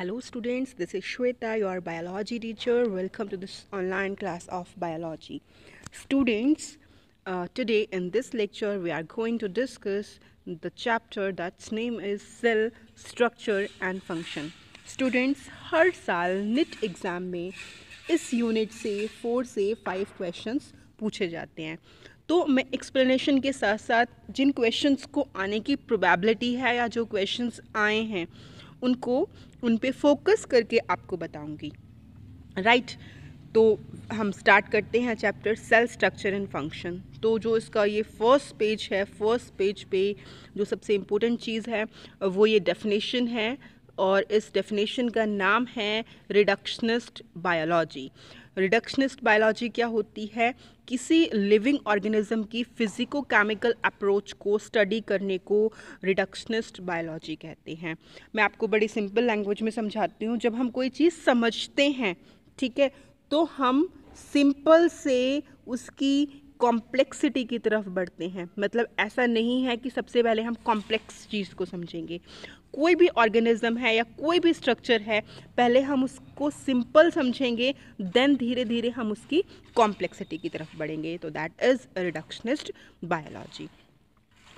Hello students, this is Shweta, your biology teacher. Welcome to this online class of biology. Students, today in this lecture we are going to discuss the chapter that's name is cell structure and function. Students, हर साल NIT exam में इस unit से 4 से 5 questions पूछे जाते हैं. तो मैं एक्सप्लेनेशन के साथ साथ जिन क्वेश्चंस को आने की प्रोबेबिलिटी है या जो क्वेश्चंस आए हैं उन पे फोकस करके आपको बताऊंगी. राइट, तो हम स्टार्ट करते हैं chapter cell structure and function. तो जो इसका ये फर्स्ट पेज है, फर्स्ट पेज पे जो सबसे इम्पोर्टेंट चीज़ है वो ये डेफिनेशन है, और इस डेफिनेशन का नाम है रिडक्शनिस्ट बायोलॉजी. रिडक्शनिस्ट बायोलॉजी क्या होती है? किसी लिविंग ऑर्गेनिज्म की फिजिको केमिकल अप्रोच को स्टडी करने को रिडक्शनिस्ट बायोलॉजी कहते हैं. मैं आपको बड़ी सिंपल लैंग्वेज में समझाती हूँ. जब हम कोई चीज़ समझते हैं, ठीक है, तो हम सिंपल से उसकी कॉम्प्लेक्सिटी की तरफ बढ़ते हैं. मतलब ऐसा नहीं है कि सबसे पहले हम कॉम्प्लेक्स चीज़ को समझेंगे. कोई भी ऑर्गेनिज्म है या कोई भी स्ट्रक्चर है, पहले हम उसको सिंपल समझेंगे, देन धीरे धीरे हम उसकी कॉम्प्लेक्सिटी की तरफ बढ़ेंगे. तो दैट इज़ रिडक्शनिस्ट बायोलॉजी.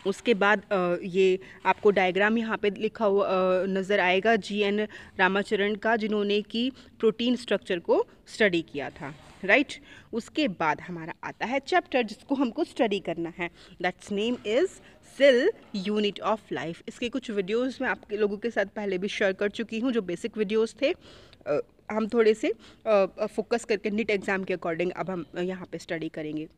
उसके बाद ये आपको डायग्राम यहाँ पे लिखा हुआ नज़र आएगा GN रामाचरण का, जिन्होंने कि प्रोटीन स्ट्रक्चर को स्टडी किया था. राइट, उसके बाद हमारा आता है चैप्टर जिसको हमको स्टडी करना है. That's name is cell unit of life. इसके कुछ वीडियोस मैं आपके लोगों के साथ पहले भी शेयर कर चुकी हूँ, जो बेसिक वीडियोस थे. हम थोड़े से फोकस करके NIT एग्ज़ाम के अकॉर्डिंग अब हम यहाँ पे स्टडी करेंगे.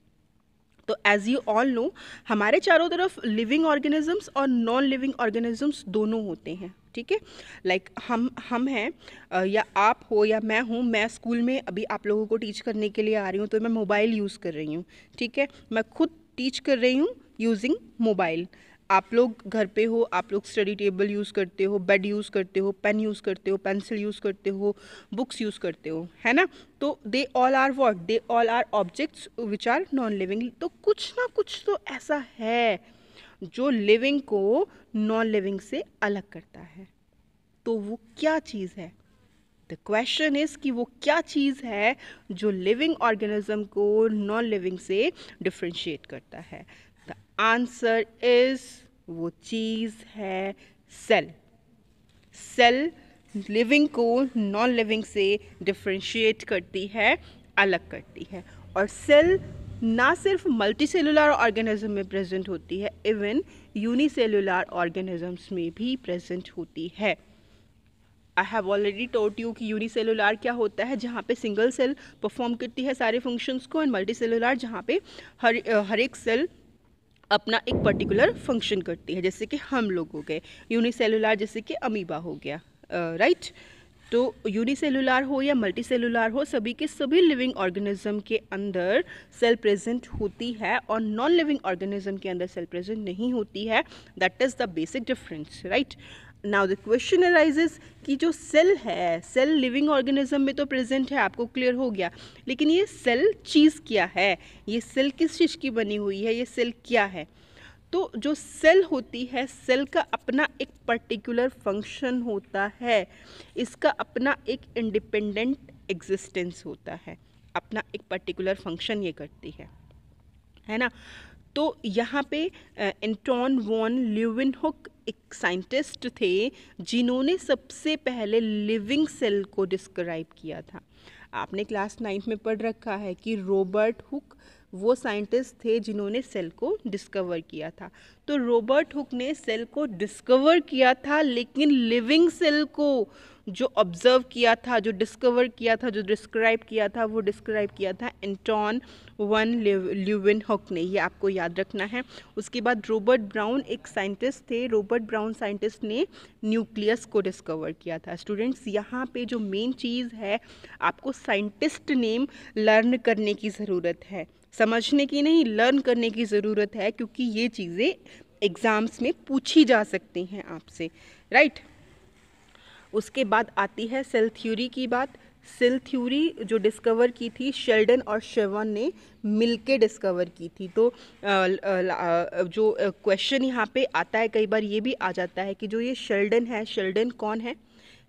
तो एज यू ऑल नो, हमारे चारों तरफ लिविंग ऑर्गेनिजम्स और नॉन लिविंग ऑर्गेनिजम्स दोनों होते हैं. ठीक है, लाइक हम हैं या आप हो या मैं हूँ. मैं स्कूल में अभी आप लोगों को टीच करने के लिए आ रही हूँ, तो मैं मोबाइल यूज़ कर रही हूँ. ठीक है, मैं खुद टीच कर रही हूँ यूजिंग मोबाइल. आप लोग घर पे हो, आप लोग स्टडी टेबल यूज़ करते हो, बेड यूज़ करते हो, पेन यूज़ करते हो, पेंसिल यूज़ करते हो, बुक्स यूज़ करते हो, है ना. तो they all are what? They all are objects which are non living. तो कुछ ना कुछ तो ऐसा है जो लिविंग को नॉन लिविंग से अलग करता है. तो वो क्या चीज़ है? द क्वेश्चन इज़ कि वो क्या चीज़ है जो लिविंग ऑर्गेनिज्म को नॉन लिविंग से डिफ्रेंशिएट करता है. द आंसर इज़ वो चीज़ है सेल. सेल लिविंग को नॉन लिविंग से डिफ्रेंशिएट करती है, अलग करती है. और सेल ना सिर्फ मल्टीसेलुलर ऑर्गेनिज्म में प्रेजेंट होती है, इवन यूनिसेलुलर ऑर्गेनिजम्स में भी प्रेजेंट होती है. I have already told you कि यूनिसेलुलर क्या होता है, जहाँ पे सिंगल सेल परफॉर्म करती है सारे फंक्शंस को, एंड मल्टीसेलुलर जहाँ पे हर एक सेल अपना एक पर्टिकुलर फंक्शन करती है. जैसे कि हम लोग हो गए यूनिसेलुलर, जैसे कि अमीबा हो गया. राइट, तो यूनिसेलुलर हो या मल्टीसेलुलर हो, सभी के सभी लिविंग ऑर्गेनिज्म के अंदर सेल प्रेजेंट होती है, और नॉन लिविंग ऑर्गेनिज्म के अंदर सेल प्रेजेंट नहीं होती है. That is the basic difference. Right, now the question arises कि जो सेल है, सेल लिविंग ऑर्गेनिज्म में तो प्रेजेंट है, आपको क्लियर हो गया, लेकिन ये सेल चीज़ क्या है? ये सेल किस चीज़ की बनी हुई है? ये सेल क्या है? तो जो सेल होती है, सेल का अपना एक पर्टिकुलर फंक्शन होता है. इसका अपना एक इंडिपेंडेंट एग्जिस्टेंस होता है, अपना एक पर्टिकुलर फंक्शन ये करती है ना. तो यहाँ पे एंटोन वॉन ल्यूवेनहुक एक साइंटिस्ट थे जिन्होंने सबसे पहले लिविंग सेल को डिस्क्राइब किया था. आपने क्लास 9th में पढ़ रखा है कि रॉबर्ट हुक वो साइंटिस्ट थे जिन्होंने सेल को डिस्कवर किया था. तो रॉबर्ट हुक ने सेल को डिस्कवर किया था, लेकिन लिविंग सेल को जो ऑब्जर्व किया था, जो डिस्कवर किया था, जो डिस्क्राइब किया था, वो डिस्क्राइब किया था एंटोन वन ल्यूवेनहुक ने. ये आपको याद रखना है. उसके बाद रॉबर्ट ब्राउन एक साइंटिस्ट थे. रॉबर्ट ब्राउन साइंटिस्ट ने न्यूक्लियस को डिस्कवर किया था. स्टूडेंट्स, यहाँ पे जो मेन चीज़ है, आपको साइंटिस्ट नेम लर्न करने की ज़रूरत है, समझने की नहीं, लर्न करने की ज़रूरत है, क्योंकि ये चीज़ें एग्ज़ाम्स में पूछी जा सकती हैं आपसे. राइट, उसके बाद आती है सेल थ्योरी की बात. सेल थ्योरी जो डिस्कवर की थी, शेल्डन और शेवन ने मिलके डिस्कवर की थी. तो जो क्वेश्चन यहाँ पे आता है, कई बार ये भी आ जाता है कि जो ये शेल्डन है, शेल्डन कौन है?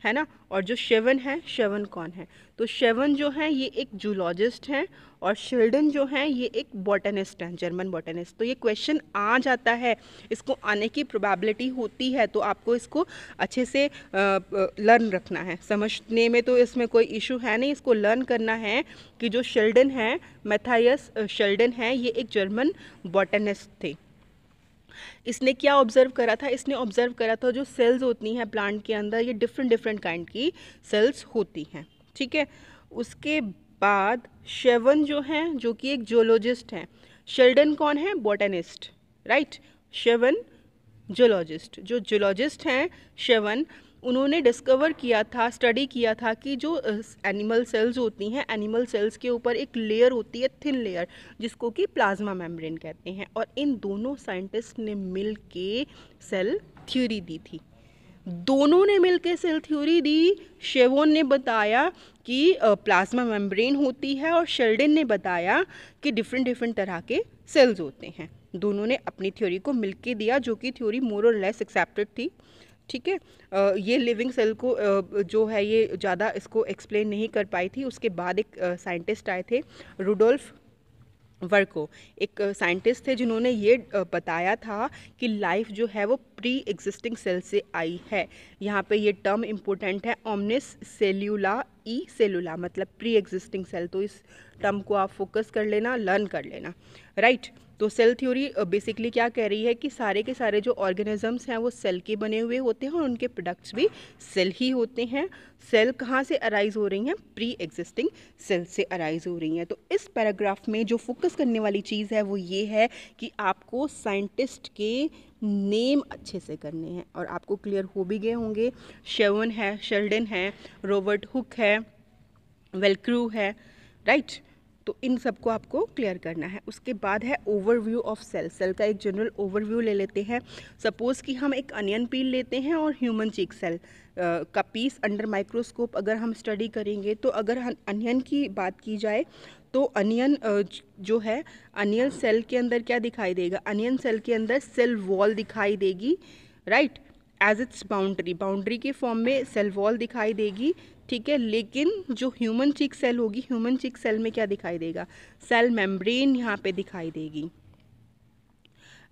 है ना। और जो शेवन है, शेवन कौन है? तो शेवन जो है ये एक जूलॉजिस्ट हैं, और शिल्डन जो हैं ये एक बॉटनिस्ट हैं, जर्मन बॉटनिस्ट। तो ये क्वेश्चन आ जाता है, इसको आने की प्रोबेबिलिटी होती है, तो आपको इसको अच्छे से लर्न रखना है। समझने में तो इसमें कोई इशू है नहीं, इसको लर्न करना है कि जो शिल्डन है, मैथायस शिल्डन है, ये एक जर्मन बॉटनिस्ट थे। इसने क्या ऑब्जर्व करा था? इसने ऑब्जर्व करा था जो सेल्स होती हैं प्लांट के अंदर, ये डिफरेंट काइंड की सेल्स होती हैं, ठीक है। उसके बाद शेवन जो हैं, जो कि एक जोलॉजिस्ट हैं। शेल्डन कौन है? Botanist, right. Schwann zoologist. जो जोलॉजिस्ट हैं शेवन, उन्होंने डिस्कवर किया था, स्टडी किया था कि जो एनिमल सेल्स होती हैं, एनिमल सेल्स के ऊपर एक लेयर होती है, थिन लेयर, जिसको कि प्लाज्मा मेम्ब्रेन कहते हैं। और इन दोनों साइंटिस्ट ने मिल के सेल थ्योरी दी थी। दोनों ने मिलकर सेल थ्योरी दी। शेवोन ने बताया कि प्लाज्मा मेम्ब्रेन होती है, और शेल्डन ने बताया कि डिफरेंट तरह के सेल्स होते हैं। दोनों ने अपनी थ्योरी को मिलके दिया, जो कि थ्योरी मोर और लेस एक्सेप्टेड थी, ठीक है। ये लिविंग सेल को जो है ये ज़्यादा इसको एक्सप्लेन नहीं कर पाई थी। उसके बाद एक साइंटिस्ट आए थे, रुडोल्फ वर्को, एक साइंटिस्ट थे जिन्होंने ये बताया था कि लाइफ जो है वो प्री एग्जिस्टिंग सेल से आई है। यहाँ पे ये टर्म इम्पोर्टेंट है, ओमनिस सेल्यूला ई सेलुला, मतलब प्री एग्जिस्टिंग सेल। तो इस टर्म को आप फोकस कर लेना, लर्न कर लेना, राइट। तो सेल थ्योरी बेसिकली क्या कह रही है कि सारे के सारे जो ऑर्गेनिजम्स हैं वो सेल के बने हुए होते हैं, और उनके प्रोडक्ट्स भी सेल ही होते हैं। सेल कहाँ से अराइज हो रही हैं? प्री एग्जिस्टिंग सेल से अराइज हो रही हैं। तो इस पैराग्राफ में जो फोकस करने वाली चीज़ है वो ये है कि आपको साइंटिस्ट के नेम अच्छे से करने हैं, और आपको क्लियर हो भी गए होंगे। शेवन है, शेल्डन है, रॉबर्ट हुक है, वेलक्रू है, राइट। तो इन सबको आपको क्लियर करना है। उसके बाद है ओवरव्यू ऑफ सेल। सेल का एक जनरल ओवरव्यू ले लेते हैं। सपोज़ कि हम एक अनियन पील लेते हैं और ह्यूमन चीक सेल का पीस अंडर माइक्रोस्कोप अगर हम स्टडी करेंगे, तो अगर अनियन की बात की जाए तो अनियन जो है, अनियन सेल के अंदर क्या दिखाई देगा? अनियन सेल के अंदर सेल वॉल दिखाई देगी, राइट, एज इट्स बाउंड्री के फॉर्म में सेल वॉल दिखाई देगी, ठीक है। लेकिन जो ह्यूमन चीक सेल होगी, ह्यूमन चीक सेल में क्या दिखाई देगा? सेल मेम्ब्रेन यहाँ पे दिखाई देगी,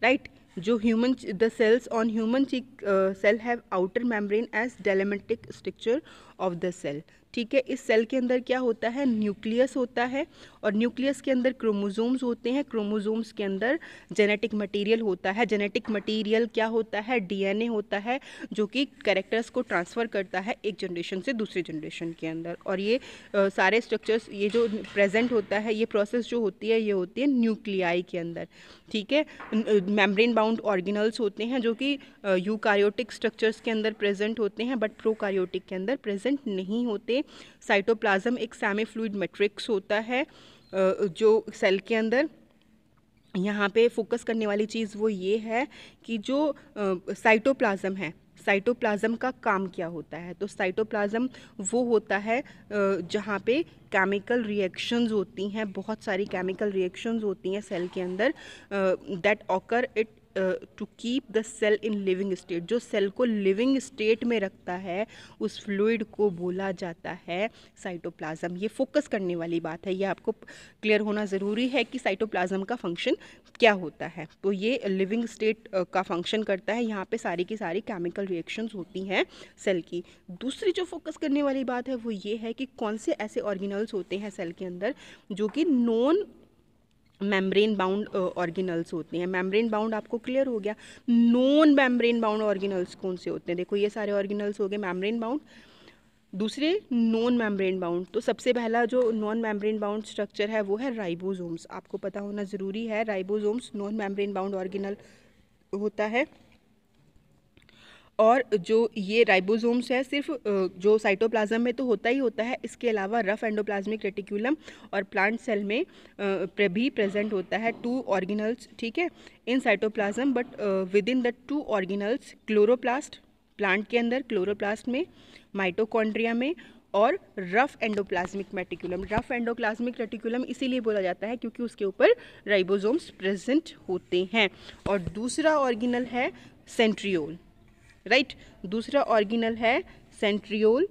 राइट। जो human the cells on human cheek cell have outer membrane as delimiting structure of the cell, ठीक है। इस सेल के अंदर क्या होता है? न्यूक्लियस होता है, और न्यूक्लियस के अंदर क्रोमोसोम्स होते हैं। क्रोमोसोम्स के अंदर जेनेटिक मटेरियल होता है। जेनेटिक मटेरियल क्या होता है? डीएनए होता है, जो कि कैरेक्टर्स को ट्रांसफ़र करता है एक जनरेशन से दूसरी जनरेशन के अंदर। और ये सारे स्ट्रक्चर्स, ये जो प्रेजेंट होता है, ये प्रोसेस जो होती है, ये होती है न्यूक्लियाई के अंदर, ठीक है। मेम्ब्रेन बाउंड ऑर्गेनल्स होते हैं, जो कि यूकारियोटिक स्ट्रक्चर्स के अंदर प्रेजेंट होते हैं, बट प्रोकारियोटिक के अंदर प्रेजेंट नहीं होते। साइटोप्लाज्म एक सेमी फ्लूइड मैट्रिक्स होता है जो सेल के अंदर। यहाँ पे फोकस करने वाली चीज़ वो ये है कि जो साइटोप्लाज्म है, साइटोप्लाज्म का काम क्या होता है? तो साइटोप्लाज्म वो होता है जहाँ पे केमिकल रिएक्शंस होती हैं, बहुत सारी केमिकल रिएक्शंस होती हैं सेल के अंदर, that occur it to keep the cell in living state. जो सेल को लिविंग स्टेट में रखता है, उस फ्लूइड को बोला जाता है साइटोप्लाज्म। ये फोकस करने वाली बात है, ये आपको क्लियर होना ज़रूरी है कि साइटोप्लाज्म का फंक्शन क्या होता है। तो ये लिविंग स्टेट का फंक्शन करता है। यहाँ पे सारी की सारी केमिकल रिएक्शंस होती हैं सेल की। दूसरी जो फोकस करने वाली बात है वो ये है कि कौन से ऐसे ऑर्गेनल्स होते हैं सेल के अंदर जो कि नॉन मेम्ब्रेन बाउंड ऑर्गेनल्स होते हैं। मेम्ब्रेन बाउंड आपको क्लियर हो गया। नॉन मेम्ब्रेन बाउंड ऑर्गेनल्स कौन से होते हैं? देखो ये सारे ऑर्गेनल्स हो गए मेम्ब्रेन बाउंड, दूसरे नॉन मेम्ब्रेन बाउंड। तो सबसे पहला जो नॉन मेम्ब्रेन बाउंड स्ट्रक्चर है वो है राइबोसोम्स। आपको पता होना ज़रूरी है, ribosomes non membrane bound organelle होता है। और जो ये राइबोसोम्स है सिर्फ जो साइटोप्लाज्म में तो होता ही होता है, इसके अलावा रफ एंडोप्लाज्मिक रेटिकुलम और प्लांट सेल में भी प्रेजेंट होता है 2 ऑर्गेनल्स, ठीक है, in cytoplasm. But with in the 2 organelles, chloroplast plant के अंदर, क्लोरोप्लास्ट में, माइटोकॉन्ड्रिया में, और rough endoplasmic reticulum. Rough endoplasmic reticulum इसीलिए बोला जाता है क्योंकि उसके ऊपर राइबोसोम्स प्रेजेंट होते हैं। और दूसरा ऑर्गेनल है सेंट्रियोल, राइट। दूसरा ऑर्गेनल है सेंट्रियोल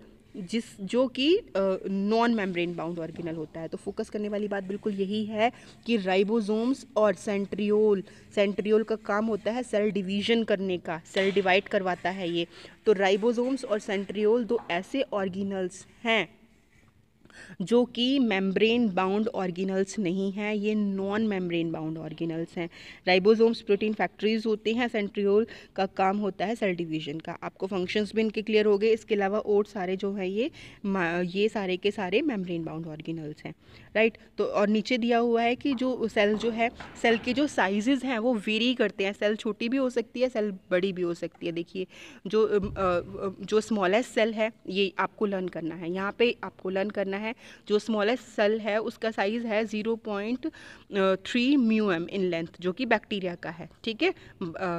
जो कि नॉन मेम्ब्रेन बाउंड ऑर्गेनल होता है। तो फोकस करने वाली बात बिल्कुल यही है कि राइबोसोम्स और सेंट्रियोल का काम होता है सेल डिवीजन करने का, सेल डिवाइड करवाता है ये। तो राइबोसोम्स और सेंट्रियोल दो ऐसे ऑर्गेनल्स हैं जो कि मेम्ब्रेन बाउंड ऑर्गेनल्स नहीं हैं, ये नॉन मेम्ब्रेन बाउंड ऑर्गेनल्स हैं। राइबोसोम्स प्रोटीन फैक्ट्रीज होते हैं, सेंट्रियोल का काम होता है सेल डिवीजन का। आपको फंक्शंस भी इनके क्लियर हो गए। इसके अलावा और सारे जो हैं ये सारे के सारे मेम्ब्रेन बाउंड ऑर्गेनल्स हैं, राइट। तो और नीचे दिया हुआ है कि जो सेल जो है, सेल के जो साइजेज़ हैं वो वेरी करते हैं। सेल छोटी भी हो सकती है, सेल बड़ी भी हो सकती है। देखिए जो स्मॉलेस्ट सेल है ये आपको लर्न करना है, यहाँ पे आपको लर्न करना है। जो स्मॉलेस्ट सेल है उसका साइज़ है 0.3 μm इन लेंथ, जो कि बैक्टीरिया का है, ठीक है,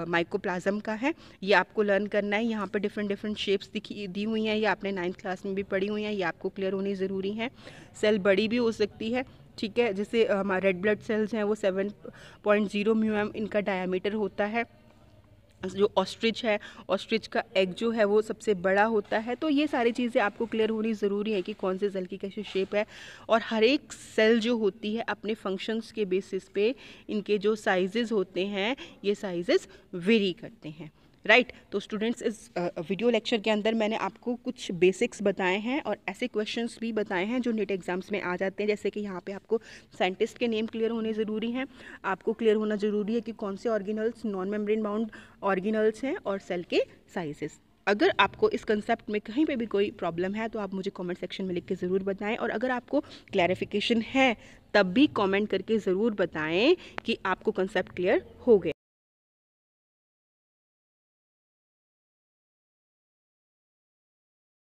माइकोप्लाज्म का है। ये आपको लर्न करना है। यहाँ पे डिफरेंट शेप्स दी हुई हैं, ये आपने 9th क्लास में भी पढ़ी हुई हैं, ये आपको क्लियर होनी ज़रूरी है। सेल बड़ी भी हो सकती है, ठीक है, जैसे हमारे रेड ब्लड सेल्स हैं वो 7.0 μm इनका डायामीटर होता है। जो ऑस्ट्रिच है, ऑस्ट्रिच का एग जो है वो सबसे बड़ा होता है। तो ये सारी चीज़ें आपको क्लियर होनी ज़रूरी है कि कौन से सेल की कैसी शेप है। और हर एक सेल जो होती है अपने फंक्शंस के बेसिस पे इनके जो साइजेस होते हैं ये साइजेस वेरी करते हैं, राइट। तो स्टूडेंट्स, इस वीडियो लेक्चर के अंदर मैंने आपको कुछ बेसिक्स बताए हैं और ऐसे क्वेश्चंस भी बताए हैं जो नीट एग्जाम्स में आ जाते हैं। जैसे कि यहाँ पे आपको साइंटिस्ट के नेम क्लियर होने ज़रूरी हैं, आपको क्लियर होना ज़रूरी है कि कौन से organelles non membrane bound organelles हैं और सेल के साइजेस। अगर आपको इस कंसेप्ट में कहीं पे भी कोई प्रॉब्लम है तो आप मुझे कमेंट सेक्शन में लिख के ज़रूर बताएं, और अगर आपको क्लैरिफिकेशन है तब भी कमेंट करके ज़रूर बताएं कि आपको कंसेप्ट क्लियर हो गया।